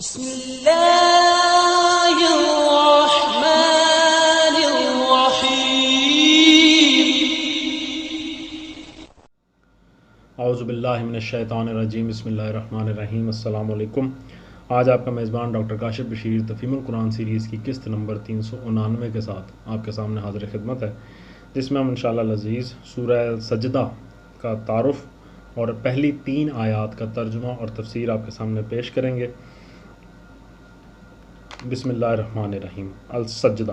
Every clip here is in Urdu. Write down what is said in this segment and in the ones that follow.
بسم اللہ الرحمن الرحیم۔ اعوذ باللہ من الشیطان الرجیم، بسم اللہ الرحمن الرحیم۔ السلام علیکم۔ آج آپ کا میزبان ڈاکٹر کاشف بشیر تفہیم القرآن سیریز کی قسط نمبر 399 کے ساتھ آپ کے سامنے حاضر خدمت ہے، جس میں ہم انشاءاللہ العزیز سورہ سجدہ کا تعارف اور پہلی 3 آیات کا ترجمہ اور تفسیر آپ کے سامنے پیش کریں گے۔ بسم اللہ الرحمن الرحیم۔ السجدہ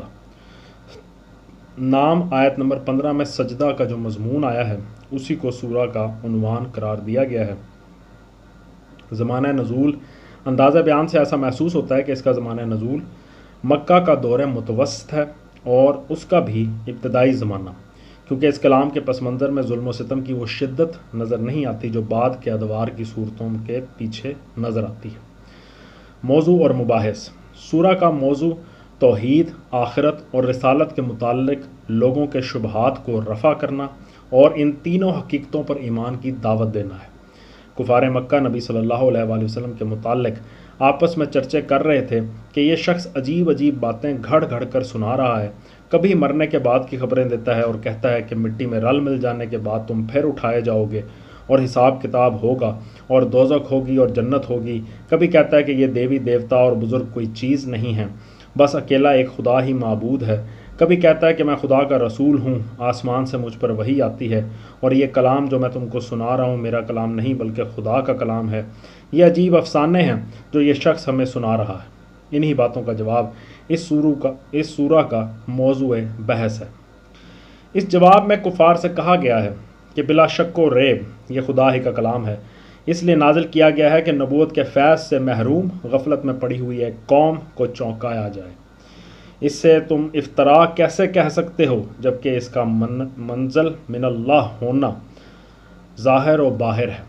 نام آیت نمبر 15 میں سجدہ کا جو مضمون آیا ہے اسی کو سورہ کا عنوان قرار دیا گیا ہے۔ زمانہ نزول اندازہ بیان سے ایسا محسوس ہوتا ہے کہ اس کا زمانہ نزول مکہ کا دور متوسط ہے اور اس کا بھی ابتدائی زمانہ، کیونکہ اس کلام کے پس منظر میں ظلم و ستم کی وہ شدت نظر نہیں آتی جو بعد کے ادوار کی صورتوں کے پیچھے نظر آتی ہے۔ موضوع اور مباحث۔ سورہ کا موضوع توحید، آخرت اور رسالت کے متعلق لوگوں کے شبہات کو رفع کرنا اور ان تینوں حقیقتوں پر ایمان کی دعوت دینا ہے۔ کفار مکہ نبی صلی اللہ علیہ وآلہ وسلم کے متعلق آپس میں چرچے کر رہے تھے کہ یہ شخص عجیب عجیب باتیں گھڑ گھڑ کر سنا رہا ہے، کبھی مرنے کے بعد کی خبریں دیتا ہے اور کہتا ہے کہ مٹی میں رل مل جانے کے بعد تم پھر اٹھائے جاؤ گے اور حساب کتاب ہوگا اور دوزخ ہوگی اور جنت ہوگی، کبھی کہتا ہے کہ یہ دیوی دیوتا اور بزرگ کوئی چیز نہیں ہے، بس اکیلا ایک خدا ہی معبود ہے، کبھی کہتا ہے کہ میں خدا کا رسول ہوں، آسمان سے مجھ پر وحی آتی ہے اور یہ کلام جو میں تم کو سنا رہا ہوں میرا کلام نہیں بلکہ خدا کا کلام ہے۔ یہ عجیب افسانے ہیں جو یہ شخص ہمیں سنا رہا ہے۔ انہی باتوں کا جواب اس سورہ کا موضوع بحث ہے۔ اس جواب میں کفار سے کہا گیا ہے کہ بلا شک و ریب یہ خدا ہی کا کلام ہے، اس لیے نازل کیا گیا ہے کہ نبوت کے فیض سے محروم غفلت میں پڑی ہوئی ایک قوم کو چونکایا جائے۔ اس سے تم افطرا کیسے کہہ سکتے ہو جبکہ اس کا منزل من اللہ ہونا ظاہر و باہر ہے۔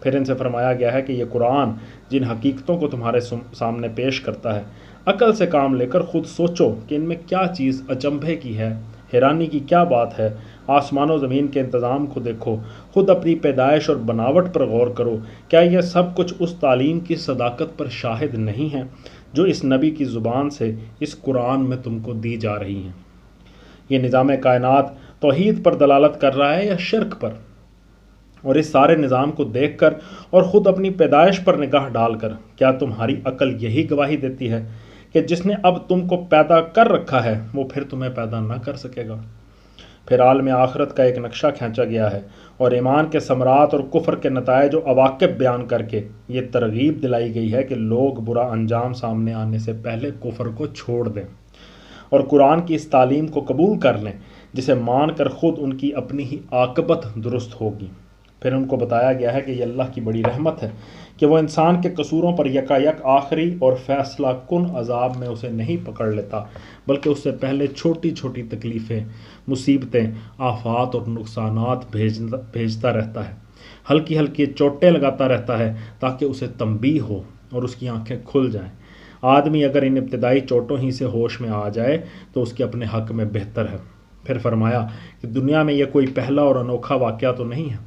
پھر ان سے فرمایا گیا ہے کہ یہ قرآن جن حقیقتوں کو تمہارے سامنے پیش کرتا ہے، عقل سے کام لے کر خود سوچو کہ ان میں کیا چیز اچنبھے کی ہے، حیرانی کی کیا بات ہے۔ آسمان و زمین کے انتظام کو دیکھو، خود اپنی پیدائش اور بناوٹ پر غور کرو، کیا یہ سب کچھ اس تعلیم کی صداقت پر شاہد نہیں ہے جو اس نبی کی زبان سے اس قرآن میں تم کو دی جا رہی ہیں؟ یہ نظام کائنات توحید پر دلالت کر رہا ہے یا شرک پر؟ اور اس سارے نظام کو دیکھ کر اور خود اپنی پیدائش پر نگاہ ڈال کر کیا تمہاری عقل یہی گواہی دیتی ہے کہ جس نے اب تم کو پیدا کر رکھا ہے وہ پھر تمہیں پیدا نہ کر سکے گا؟ پھر عالم آخرت کا ایک نقشہ کھینچا گیا ہے اور ایمان کے ثمرات اور کفر کے نتائج و عواقب بیان کر کے یہ ترغیب دلائی گئی ہے کہ لوگ برا انجام سامنے آنے سے پہلے کفر کو چھوڑ دیں اور قرآن کی اس تعلیم کو قبول کر لیں جسے مان کر خود ان کی اپنی ہی عاقبت درست ہوگی۔ پھر ان کو بتایا گیا ہے کہ یہ اللہ کی بڑی رحمت ہے کہ وہ انسان کے قصوروں پر یکایک آخری اور فیصلہ کن عذاب میں اسے نہیں پکڑ لیتا، بلکہ اس سے پہلے چھوٹی چھوٹی تکلیفیں، مصیبتیں، آفات اور نقصانات بھیجتا رہتا ہے، ہلکی ہلکی چوٹیں لگاتا رہتا ہے تاکہ اسے تنبیہ ہو اور اس کی آنکھیں کھل جائیں۔ آدمی اگر ان ابتدائی چوٹوں ہی سے ہوش میں آ جائے تو اس کے اپنے حق میں بہتر ہے۔ پھر فرمایا کہ دنیا میں یہ کوئی پہلا اور انوکھا واقعہ تو نہیں ہے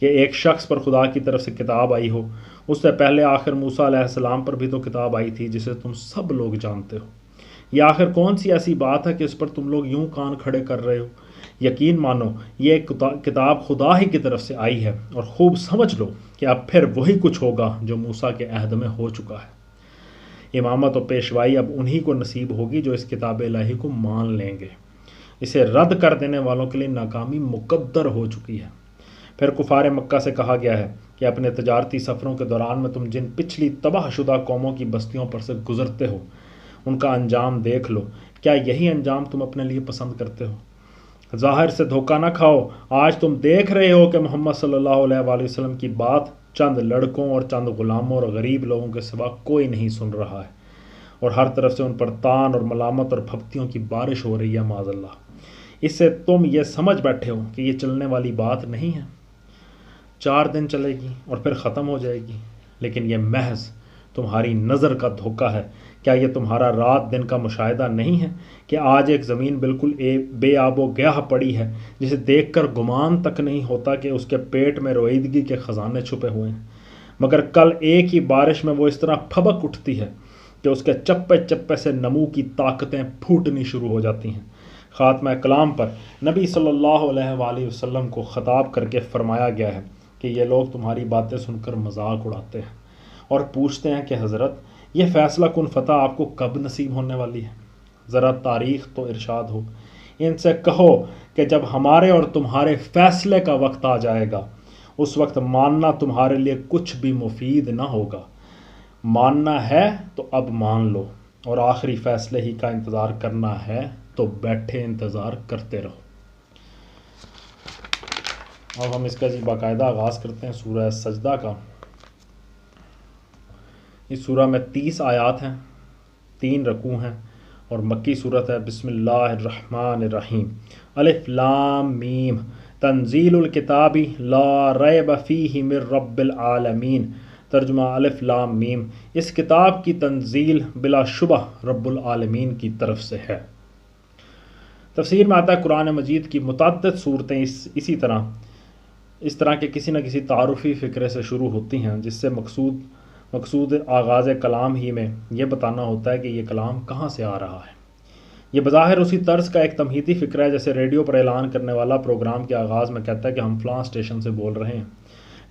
کہ ایک شخص پر خدا کی طرف سے کتاب آئی ہو، اس سے پہلے آخر موسیٰ علیہ السلام پر بھی تو کتاب آئی تھی جسے تم سب لوگ جانتے ہو۔ یہ آخر کون سی ایسی بات ہے کہ اس پر تم لوگ یوں کان کھڑے کر رہے ہو؟ یقین مانو یہ کتاب خدا ہی کی طرف سے آئی ہے اور خوب سمجھ لو کہ اب پھر وہی کچھ ہوگا جو موسیٰ کے عہد میں ہو چکا ہے۔ امامت و پیشوائی اب انہی کو نصیب ہوگی جو اس کتاب الہی کو مان لیں گے۔ اسے رد کر دینے والوں کے لیے ناکامی مقدر ہو چکی ہے۔ پھر کفار مکہ سے کہا گیا ہے کہ اپنے تجارتی سفروں کے دوران میں تم جن پچھلی تباہ شدہ قوموں کی بستیوں پر سے گزرتے ہو ان کا انجام دیکھ لو، کیا یہی انجام تم اپنے لیے پسند کرتے ہو؟ ظاہر سے دھوکہ نہ کھاؤ، آج تم دیکھ رہے ہو کہ محمد صلی اللہ علیہ وآلہ وسلم کی بات چند لڑکوں اور چند غلاموں اور غریب لوگوں کے سوا کوئی نہیں سن رہا ہے اور ہر طرف سے ان پر تان اور ملامت اور پھبتیوں کی بارش ہو رہی ہے معاذ اللہ۔ اس سے تم یہ سمجھ بیٹھے ہو کہ یہ چلنے والی بات نہیں ہے، 4 دن چلے گی اور پھر ختم ہو جائے گی، لیکن یہ محض تمہاری نظر کا دھوکہ ہے۔ کیا یہ تمہارا رات دن کا مشاہدہ نہیں ہے کہ آج ایک زمین بالکل بے آب و گیاہ پڑی ہے جسے دیکھ کر گمان تک نہیں ہوتا کہ اس کے پیٹ میں رویدگی کے خزانے چھپے ہوئے ہیں؟ مگر کل ایک ہی بارش میں وہ اس طرح پھبک اٹھتی ہے کہ اس کے چپے چپے سے نمو کی طاقتیں پھوٹنی شروع ہو جاتی ہیں۔ خاتمہ کلام پر نبی صلی اللہ علیہ وآلہ وسلم کو خطاب کر کے فرمایا گیا ہے کہ یہ لوگ تمہاری باتیں سن کر مذاق اڑاتے ہیں اور پوچھتے ہیں کہ حضرت یہ فیصلہ کن فتح آپ کو کب نصیب ہونے والی ہے؟ ذرا تاریخ تو ارشاد ہو۔ ان سے کہو کہ جب ہمارے اور تمہارے فیصلے کا وقت آ جائے گا اس وقت ماننا تمہارے لیے کچھ بھی مفید نہ ہوگا۔ ماننا ہے تو اب مان لو، اور آخری فیصلے ہی کا انتظار کرنا ہے تو بیٹھے انتظار کرتے رہو۔ اب ہم اس کا باقاعدہ آغاز کرتے ہیں سورہ سجدہ کا۔ اس سورہ میں 30 آیات ہیں، 3 رکوع ہیں اور مکی صورت ہے۔ بسم اللہ الرحمن الرحیم۔ الف لام میم تنزیل الکتاب لا ریب فیہ من رب العالمین۔ ترجمہ الف لام میم، اس کتاب کی تنزیل بلا شبہ رب العالمین کی طرف سے ہے۔ تفسیر میں آتا ہے قرآن مجید کی متعدد صورتیں اس طرح کے کسی نہ کسی تعارفی فکرے سے شروع ہوتی ہیں، جس سے مقصود آغاز کلام ہی میں یہ بتانا ہوتا ہے کہ یہ کلام کہاں سے آ رہا ہے۔ یہ بظاہر اسی طرز کا ایک تمہیدی فکرہ ہے جیسے ریڈیو پر اعلان کرنے والا پروگرام کے آغاز میں کہتا ہے کہ ہم فلاں اسٹیشن سے بول رہے ہیں،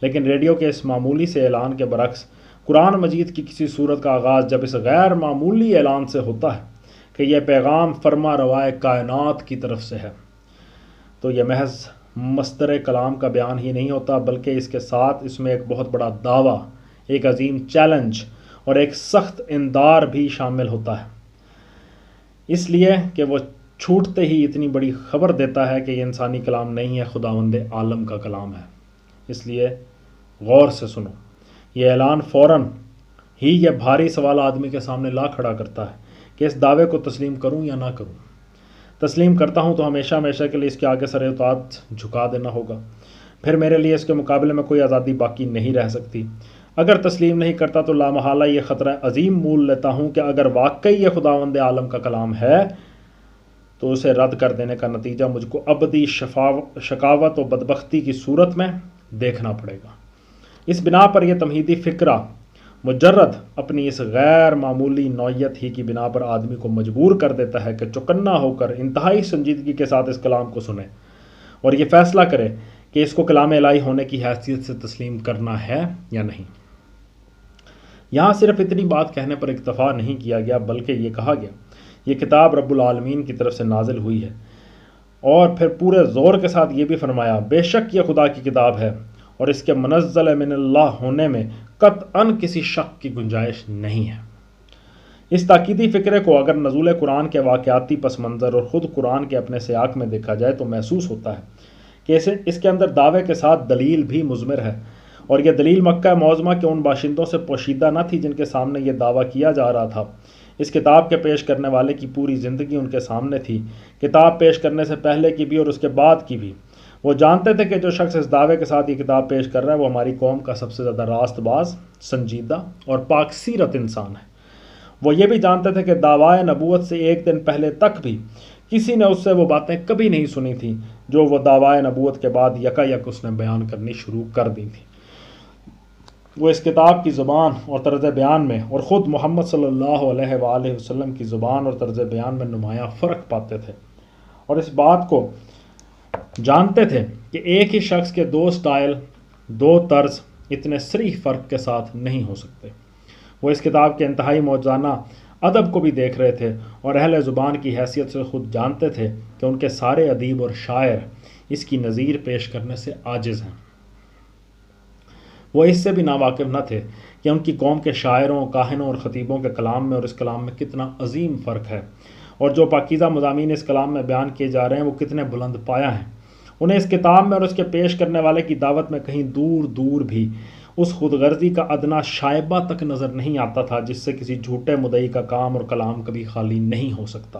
لیکن ریڈیو کے اس معمولی سے اعلان کے برعکس قرآن مجید کی کسی صورت کا آغاز جب اس غیر معمولی اعلان سے ہوتا ہے کہ یہ پیغام فرما روائے کائنات کی طرف سے ہے، تو یہ محض مصدر کلام کا بیان ہی نہیں ہوتا، بلکہ اس کے ساتھ اس میں ایک بہت بڑا دعویٰ، ایک عظیم چیلنج اور ایک سخت انذار بھی شامل ہوتا ہے، اس لیے کہ وہ چھوٹتے ہی اتنی بڑی خبر دیتا ہے کہ یہ انسانی کلام نہیں ہے، خداوند عالم کا کلام ہے۔ اس لیے غور سے سنو۔ یہ اعلان فوراً ہی یہ بھاری سوال آدمی کے سامنے لا کھڑا کرتا ہے کہ اس دعوے کو تسلیم کروں یا نہ کروں۔ تسلیم کرتا ہوں تو ہمیشہ ہمیشہ کے لیے اس کے آگے سر اطاعت جھکا دینا ہوگا، پھر میرے لیے اس کے مقابلے میں کوئی آزادی باقی نہیں رہ سکتی۔ اگر تسلیم نہیں کرتا تو لامحالہ یہ خطرہ عظیم مول لیتا ہوں کہ اگر واقعی یہ خداوند عالم کا کلام ہے تو اسے رد کر دینے کا نتیجہ مجھ کو ابدی شقاوت و بدبختی کی صورت میں دیکھنا پڑے گا۔ اس بنا پر یہ تمہیدی فکرہ مجرد اپنی اس غیر معمولی نوعیت ہی کی بنا پر آدمی کو مجبور کر دیتا ہے کہ چوکنا ہو کر انتہائی سنجیدگی کے ساتھ اس کلام کو سنے اور یہ فیصلہ کرے کہ اس کو کلام الہی ہونے کی حیثیت سے تسلیم کرنا ہے یا نہیں۔ یہاں صرف اتنی بات کہنے پر اکتفا نہیں کیا گیا، بلکہ یہ کہا گیا یہ کتاب رب العالمین کی طرف سے نازل ہوئی ہے، اور پھر پورے زور کے ساتھ یہ بھی فرمایا بے شک یہ خدا کی کتاب ہے اور اس کے منزل من اللہ ہونے میں قطعاً کسی شک کی گنجائش نہیں ہے۔ اس تاکیدی فکرے کو اگر نزول قرآن کے واقعاتی پس منظر اور خود قرآن کے اپنے سیاق میں دیکھا جائے تو محسوس ہوتا ہے کہ اس کے اندر دعوے کے ساتھ دلیل بھی مضمر ہے، اور یہ دلیل مکہ معظمہ کے ان باشندوں سے پوشیدہ نہ تھی جن کے سامنے یہ دعویٰ کیا جا رہا تھا۔ اس کتاب کے پیش کرنے والے کی پوری زندگی ان کے سامنے تھی، کتاب پیش کرنے سے پہلے کی بھی اور اس کے بعد کی بھی۔ وہ جانتے تھے کہ جو شخص اس دعوے کے ساتھ یہ کتاب پیش کر رہا ہے وہ ہماری قوم کا سب سے زیادہ راست باز، سنجیدہ اور پاک سیرت انسان ہے۔ وہ یہ بھی جانتے تھے کہ دعوائے نبوت سے ایک دن پہلے تک بھی کسی نے اس سے وہ باتیں کبھی نہیں سنی تھیں جو وہ دعوائے نبوت کے بعد یکایک اس نے بیان کرنی شروع کر دی تھی۔ وہ اس کتاب کی زبان اور طرز بیان میں اور خود محمد صلی اللہ علیہ وآلہ وسلم کی زبان اور طرز بیان میں نمایاں فرق پاتے تھے، اور اس بات کو جانتے تھے کہ ایک ہی شخص کے 2 سٹائل، 2 طرز اتنے صریح فرق کے ساتھ نہیں ہو سکتے۔ وہ اس کتاب کے انتہائی موجزانہ ادب کو بھی دیکھ رہے تھے اور اہل زبان کی حیثیت سے خود جانتے تھے کہ ان کے سارے ادیب اور شاعر اس کی نظیر پیش کرنے سے عاجز ہیں۔ وہ اس سے بھی ناواقف نہ تھے کہ ان کی قوم کے شاعروں، کاہنوں اور خطیبوں کے کلام میں اور اس کلام میں کتنا عظیم فرق ہے، اور جو پاکیزہ مضامین اس کلام میں بیان کیے جا رہے ہیں وہ کتنے بلند پایہ ہیں۔ انہیں اس کتاب میں اور اس کے پیش کرنے والے کی دعوت میں کہیں دور دور بھی اس خود غرضی کا ادنا شائبہ تک نظر نہیں آتا تھا جس سے کسی جھوٹے مدعی کا کام اور کلام کبھی خالی نہیں ہو سکتا۔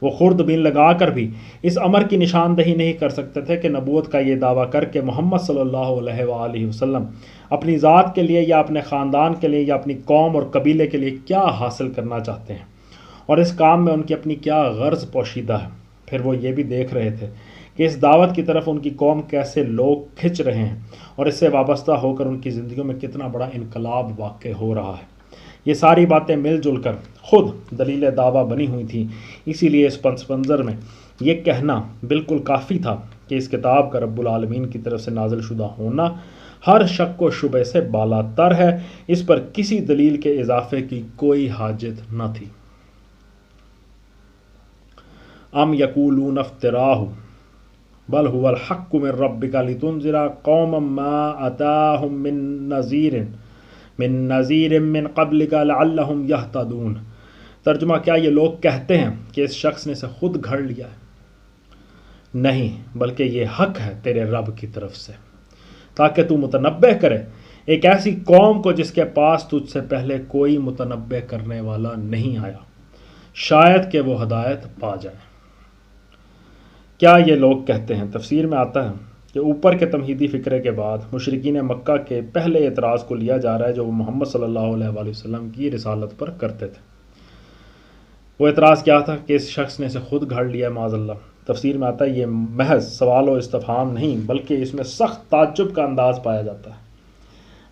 وہ خرد بین لگا کر بھی اس امر کی نشاندہی نہیں کر سکتے تھے کہ نبوت کا یہ دعویٰ کر کے محمد صلی اللہ علیہ وآلہ وسلم اپنی ذات کے لیے یا اپنے خاندان کے لیے یا اپنی قوم اور قبیلے کے لیے کیا حاصل کرنا چاہتے ہیں اور اس کام میں ان کی اپنی کیا غرض پوشیدہ ہے۔ پھر وہ یہ بھی دیکھ رہے تھے کہ اس دعوت کی طرف ان کی قوم کیسے لوگ کھنچ رہے ہیں اور اس سے وابستہ ہو کر ان کی زندگیوں میں کتنا بڑا انقلاب واقع ہو رہا ہے۔ یہ ساری باتیں مل جل کر خود دلیل دعویٰ بنی ہوئی تھیں، اسی لیے اس پس منظر میں یہ کہنا بالکل کافی تھا کہ اس کتاب کا رب العالمین کی طرف سے نازل شدہ ہونا ہر شک و شبہ سے بالا تر ہے، اس پر کسی دلیل کے اضافے کی کوئی حاجت نہ تھی۔ ام یقولون افتراہ بل هو الحق من ربک لتنذر قوما ما اتاہم من نذیر من قبلک لعلہم یہتدون۔ ترجمہ، کیا یہ لوگ کہتے ہیں کہ اس شخص نے اسے خود گھڑ لیا ہے؟ نہیں، بلکہ یہ حق ہے تیرے رب کی طرف سے تاکہ تو متنبہ کرے ایک ایسی قوم کو جس کے پاس تجھ سے پہلے کوئی متنبہ کرنے والا نہیں آیا، شاید کہ وہ ہدایت پا جائیں۔ کیا یہ لوگ کہتے ہیں؟ تفسیر میں آتا ہے کہ اوپر کے تمہیدی فکرے کے بعد مشرکین مکہ کے پہلے اعتراض کو لیا جا رہا ہے جو وہ محمد صلی اللہ علیہ وآلہ وسلم کی رسالت پر کرتے تھے۔ وہ اعتراض کیا تھا کہ اس شخص نے اسے خود گھڑ لیا ہے، معاذ اللہ۔ تفسیر میں آتا ہے یہ محض سوال و استفہام نہیں بلکہ اس میں سخت تعجب کا انداز پایا جاتا ہے۔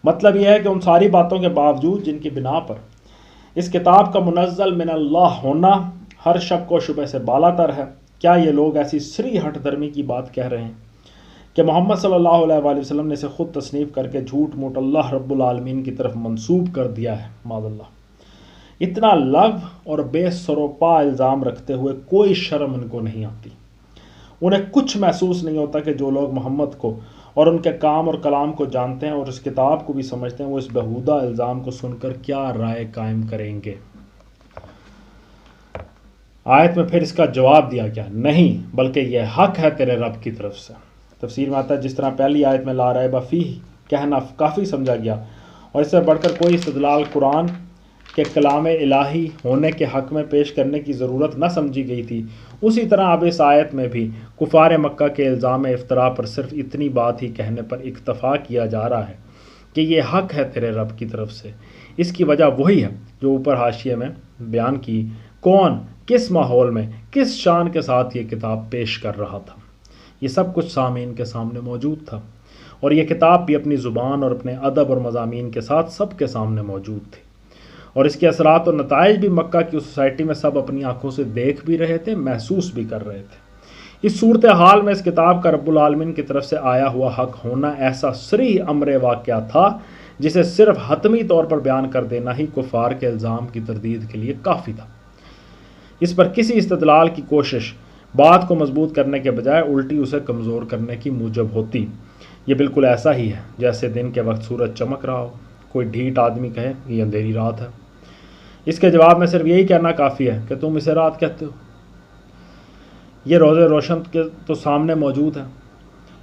مطلب یہ ہے کہ ان ساری باتوں کے باوجود جن کی بنا پر اس کتاب کا منزل من اللہ ہونا ہر شک و شبہ سے بالا تر ہے، کیا یہ لوگ ایسی سری ہٹ درمی کی بات کہہ رہے ہیں کہ محمد صلی اللہ علیہ وآلہ وسلم نے اسے خود تصنیف کر کے جھوٹ موٹ اللہ رب العالمین کی طرف منسوب کر دیا ہے، معاذ اللہ۔ اتنا لغو اور بے سروپا الزام رکھتے ہوئے کوئی شرم ان کو نہیں آتی۔ انہیں کچھ محسوس نہیں ہوتا کہ جو لوگ محمد کو اور ان کے کام اور کلام کو جانتے ہیں اور اس کتاب کو بھی سمجھتے ہیں وہ اس بہودہ الزام کو سن کر کیا رائے قائم کریں گے۔ آیت میں پھر اس کا جواب دیا گیا، نہیں بلکہ یہ حق ہے تیرے رب کی طرف سے۔ تفسیر میں آتا ہے جس طرح پہلی آیت میں لا ریب فیہ کہنا کافی سمجھا گیا اور اس سے بڑھ کر کوئی استدلال قرآن کے کلام الہی ہونے کے حق میں پیش کرنے کی ضرورت نہ سمجھی گئی تھی، اسی طرح اب اس آیت میں بھی کفار مکہ کے الزام افتراء پر صرف اتنی بات ہی کہنے پر اکتفا کیا جا رہا ہے کہ یہ حق ہے تیرے رب کی طرف سے۔ اس کی وجہ وہی ہے جو اوپر حاشیے میں بیان کی، کون کس ماحول میں کس شان کے ساتھ یہ کتاب پیش کر رہا تھا، یہ سب کچھ سامعین کے سامنے موجود تھا، اور یہ کتاب بھی اپنی زبان اور اپنے ادب اور مضامین کے ساتھ سب کے سامنے موجود تھی، اور اس کے اثرات اور نتائج بھی مکہ کی سوسائٹی میں سب اپنی آنکھوں سے دیکھ بھی رہے تھے، محسوس بھی کر رہے تھے۔ اس صورتحال میں اس کتاب کا رب العالمین کی طرف سے آیا ہوا حق ہونا ایسا صریح امر واقعہ تھا جسے صرف حتمی طور پر بیان کر دینا ہی کفار کے الزام کی تردید کے لیے کافی تھا۔ اس پر کسی استدلال کی کوشش بات کو مضبوط کرنے کے بجائے الٹی اسے کمزور کرنے کی موجب ہوتی۔ یہ بالکل ایسا ہی ہے جیسے دن کے وقت سورج چمک رہا ہو، کوئی ڈھیٹ آدمی کہے یہ اندھیری رات ہے، اس کے جواب میں صرف یہی کہنا کافی ہے کہ تم اسے رات کہتے ہو، یہ روزے روشن کے تو سامنے موجود ہے۔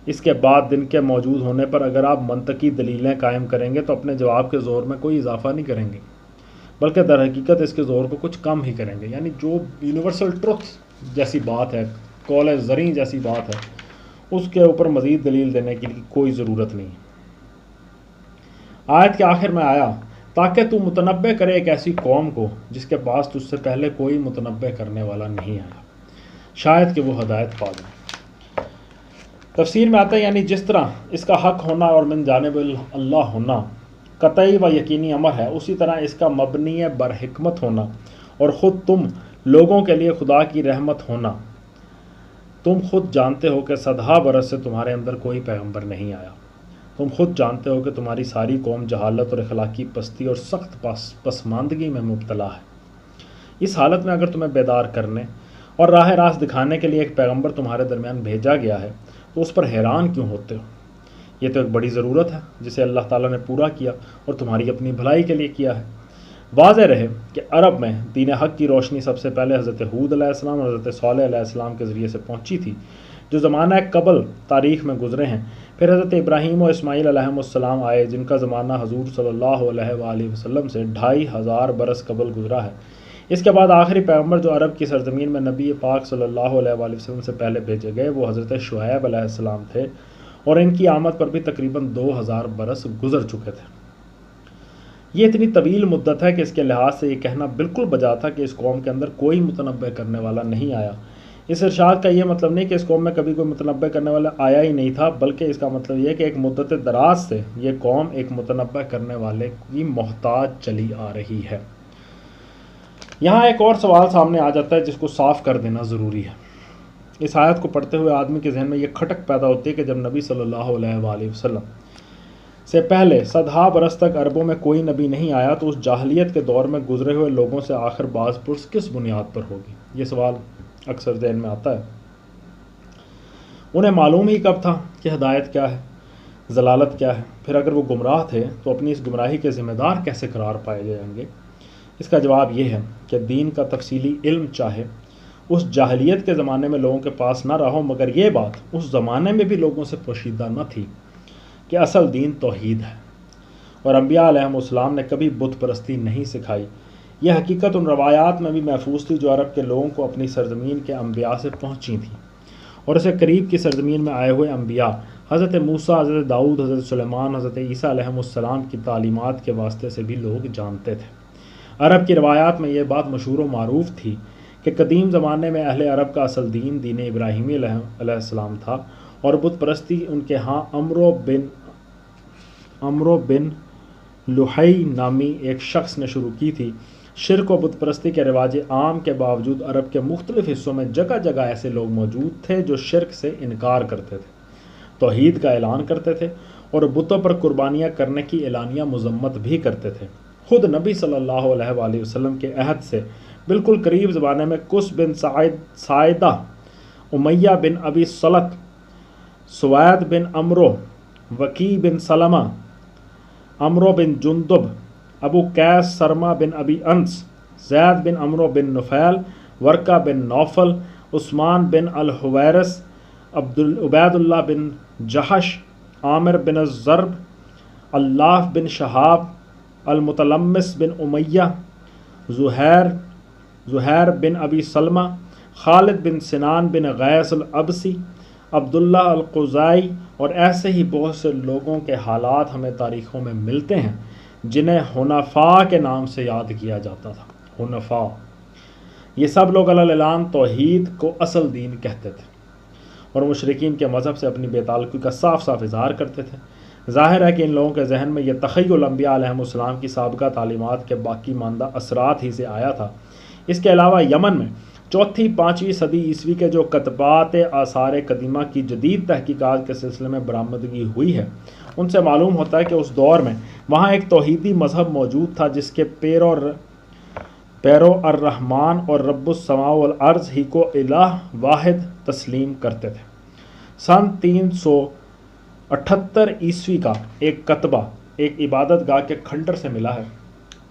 اس کے بعد دن کے موجود ہونے پر اگر آپ منطقی دلیلیں قائم کریں گے تو اپنے جواب کے زور میں کوئی اضافہ نہیں کریں گے بلکہ در حقیقت اس کے زور کو کچھ کم ہی کریں گے، یعنی جو یونیورسل ٹروتھ جیسی بات ہے، قول زریں جیسی بات ہے، اس کے اوپر مزید دلیل دینے کی کوئی ضرورت نہیں۔ آیت کے آخر میں آیا تاکہ تو متنبہ کرے ایک ایسی قوم کو جس کے پاس تجھ سے پہلے کوئی متنبہ کرنے والا نہیں آیا، شاید کہ وہ ہدایت پا جائے۔ تفسیر میں آتا ہے یعنی جس طرح اس کا حق ہونا اور من جانب اللہ ہونا قطعی و یقینی امر ہے، اسی طرح اس کا مبنی بر حکمت ہونا اور خود تم لوگوں کے لیے خدا کی رحمت ہونا۔ تم خود جانتے ہو کہ 100 برس سے تمہارے اندر کوئی پیغمبر نہیں آیا، تم خود جانتے ہو کہ تمہاری ساری قوم جہالت اور اخلاقی پستی اور سخت پسماندگی میں مبتلا ہے۔ اس حالت میں اگر تمہیں بیدار کرنے اور راہ راست دکھانے کے لیے ایک پیغمبر تمہارے درمیان بھیجا گیا ہے تو اس پر حیران کیوں ہوتے ہو؟ یہ تو ایک بڑی ضرورت ہے جسے اللہ تعالیٰ نے پورا کیا اور تمہاری اپنی بھلائی کے لیے کیا ہے۔ واضح رہے کہ عرب میں دین حق کی روشنی سب سے پہلے حضرت ہود علیہ السلام اور حضرت صالح علیہ السلام کے ذریعے سے پہنچی تھی جو زمانہ قبل تاریخ میں گزرے ہیں، پھر حضرت ابراہیم و اسماعیل علیہ السلام آئے جن کا زمانہ حضور صلی اللہ علیہ وآلہ وسلم سے 2500 برس قبل گزرا ہے۔ اس کے بعد آخری پیغمبر جو عرب کی سرزمین میں نبی پاک صلی اللہ علیہ وآلہ وسلم سے پہلے بھیجے گئے وہ حضرت شعیب علیہ السلام تھے، اور ان کی آمد پر بھی تقریباً 2000 برس گزر چکے تھے۔ یہ اتنی طویل مدت ہے کہ اس کے لحاظ سے یہ کہنا بالکل بجا تھا کہ اس قوم کے اندر کوئی متنبہ کرنے والا نہیں آیا۔ اس ارشاد کا یہ مطلب نہیں کہ اس قوم میں کبھی کوئی متنبع کرنے والا آیا ہی نہیں تھا، بلکہ اس کا مطلب یہ کہ ایک مدت دراز سے یہ قوم ایک متنبع کرنے والے کی محتاج چلی آ رہی ہے۔ یہاں ایک اور سوال سامنے آ جاتا ہے جس کو صاف کر دینا ضروری ہے۔ اس آیت کو پڑھتے ہوئے آدمی کے ذہن میں یہ کھٹک پیدا ہوتی ہے کہ جب نبی صلی اللہ علیہ وآلہ وسلم سے پہلے صدہا برس تک عربوں میں کوئی نبی نہیں آیا تو اس جاہلیت کے دور میں گزرے ہوئے لوگوں سے آخر باز پرس کس بنیاد پر ہوگی؟ یہ سوال اکثر ذہن میں آتا ہے۔ انہیں معلوم ہی کب تھا کہ ہدایت کیا ہے، ضلالت کیا ہے؟ پھر اگر وہ گمراہ تھے تو اپنی اس گمراہی کے ذمہ دار کیسے قرار پائے جائیں گے؟ اس کا جواب یہ ہے کہ دین کا تفصیلی علم چاہے اس جاہلیت کے زمانے میں لوگوں کے پاس نہ رہا، مگر یہ بات اس زمانے میں بھی لوگوں سے پوشیدہ نہ تھی کہ اصل دین توحید ہے، اور انبیاء علیہم السلام نے کبھی بت پرستی نہیں سکھائی۔ یہ حقیقت ان روایات میں بھی محفوظ تھی جو عرب کے لوگوں کو اپنی سرزمین کے انبیاء سے پہنچی تھیں، اور اسے قریب کی سرزمین میں آئے ہوئے انبیاء حضرت موسیٰ، حضرت داؤد، حضرت سلیمان، حضرت عیسیٰ علیہم السلام کی تعلیمات کے واسطے سے بھی لوگ جانتے تھے۔ عرب کی روایات میں یہ بات مشہور و معروف تھی کہ قدیم زمانے میں اہل عرب کا اصل دین دین ابراہیمی علیہ السلام تھا، اور بت پرستی ان کے ہاں عمرو بن لحی نامی ایک شخص نے شروع کی تھی۔ شرک و بت پرستی کے رواج عام کے باوجود عرب کے مختلف حصوں میں جگہ جگہ ایسے لوگ موجود تھے جو شرک سے انکار کرتے تھے، توحید کا اعلان کرتے تھے، اور بتوں پر قربانیاں کرنے کی اعلانیہ مذمت بھی کرتے تھے۔ خود نبی صلی اللہ علیہ وآلہ وسلم کے عہد سے بالکل قریب زمانے میں قس بن ساعدہ، امیہ بن ابی صلت، سوید بن عمرو، وکی بن سلمہ، عمرو بن جندب، ابو قیس سرمہ بن ابی انس، زید بن عمرو بن نفیل، ورقہ بن نوفل، عثمان بن الحویرث، عبید اللہ بن جحش، عامر بن الضرب، اللہ بن شہاب، المتلمس بن امیہ، زہیر بن ابی سلمہ، خالد بن سنان بن غیث الابسی، عبداللہ القزائی، اور ایسے ہی بہت سے لوگوں کے حالات ہمیں تاریخوں میں ملتے ہیں جنہیں حنفاء کے نام سے یاد کیا جاتا تھا۔ حنفاء، یہ سب لوگ علی الاعلان توحید کو اصل دین کہتے تھے اور مشرکین کے مذہب سے اپنی بے تعلقی کا صاف صاف اظہار کرتے تھے۔ ظاہر ہے کہ ان لوگوں کے ذہن میں یہ تخیل انبیاء علیہم السلام کی سابقہ تعلیمات کے باقی ماندہ اثرات ہی سے آیا تھا۔ اس کے علاوہ یمن میں چوتھی پانچویں صدی عیسوی کے جو کتبات آثار قدیمہ کی جدید تحقیقات کے سلسلے میں برآمدگی ہوئی ہے، ان سے معلوم ہوتا ہے کہ اس دور میں وہاں ایک توحیدی مذہب موجود تھا جس کے پیرو الرحمن اور رب السماء والارض ہی کو الہ واحد تسلیم کرتے تھے۔ سن 378 عیسوی کا ایک کتبہ ایک عبادت گاہ کے کھنڈر سے ملا ہے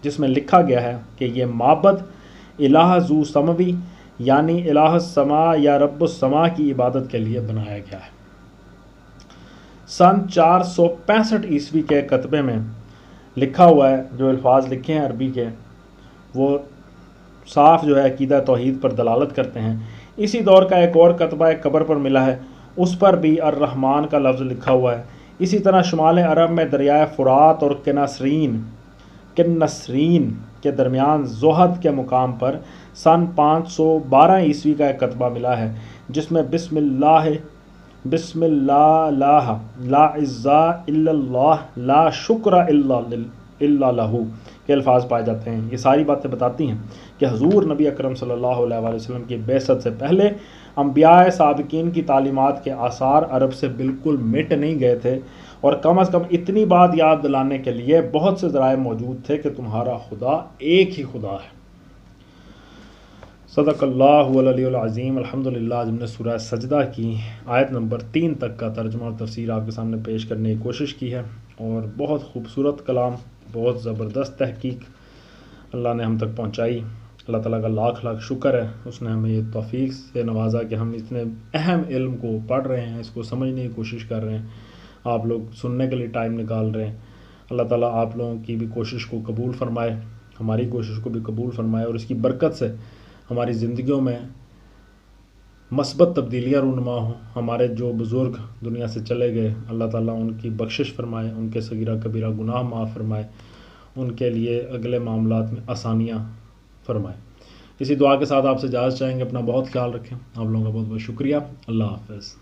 جس میں لکھا گیا ہے کہ یہ معبد الہ ذو سموی یعنی الہ السماء یا رب السماء کی عبادت کے لیے بنایا گیا ہے۔ سن 465 عیسوی کے کتبے میں لکھا ہوا ہے، جو الفاظ لکھے ہیں عربی کے، وہ صاف جو ہے عقیدہ توحید پر دلالت کرتے ہیں۔ اسی دور کا ایک اور کتبہ ایک قبر پر ملا ہے، اس پر بھی الرحمن کا لفظ لکھا ہوا ہے۔ اسی طرح شمال عرب میں دریائے فرات اور کنسرین کے درمیان زہد کے مقام پر سن 512 عیسوی کا ایک کتبہ ملا ہے جس میں بسم اللہ لا عزا الا اللہ لا شکر الا لہ کے الفاظ پائے جاتے ہیں۔ یہ ساری باتیں بتاتی ہیں کہ حضور نبی اکرم صلی اللہ علیہ وآلہ وسلم کی بعثت سے پہلے انبیاء سابقین کی تعلیمات کے آثار عرب سے بالکل مٹ نہیں گئے تھے، اور کم از کم اتنی بات یاد دلانے کے لیے بہت سے ذرائع موجود تھے کہ تمہارا خدا ایک ہی خدا ہے۔ صدق اللہ العلی العظیم۔ الحمدللہ آج ہم نے سورہ سجدہ کی آیت نمبر 3 تک کا ترجمہ اور تفسیر آپ کے سامنے پیش کرنے کی کوشش کی ہے، اور بہت خوبصورت کلام، بہت زبردست تحقیق اللہ نے ہم تک پہنچائی۔ اللہ تعالیٰ کا لاکھ لاکھ شکر ہے، اس نے ہمیں یہ توفیق سے نوازا کہ ہم اتنے اہم علم کو پڑھ رہے ہیں، اس کو سمجھنے کی کوشش کر رہے ہیں، آپ لوگ سننے کے لیے ٹائم نکال رہے ہیں۔ اللہ تعالیٰ آپ لوگوں کی بھی کوشش کو قبول فرمائے، ہماری کوشش کو بھی قبول فرمائے، اور اس کی برکت سے ہماری زندگیوں میں مثبت تبدیلیاں رونما ہوں۔ ہمارے جو بزرگ دنیا سے چلے گئے، اللہ تعالیٰ ان کی بخشش فرمائے، ان کے صغیرہ کبیرہ گناہ معاف فرمائے، ان کے لیے اگلے معاملات میں آسانیاں فرمائے۔ اسی دعا کے ساتھ آپ سے اجازت چاہیں گے. اپنا بہت خیال رکھیں. آپ لوگوں کا بہت بہت شکریہ. اللہ حافظ.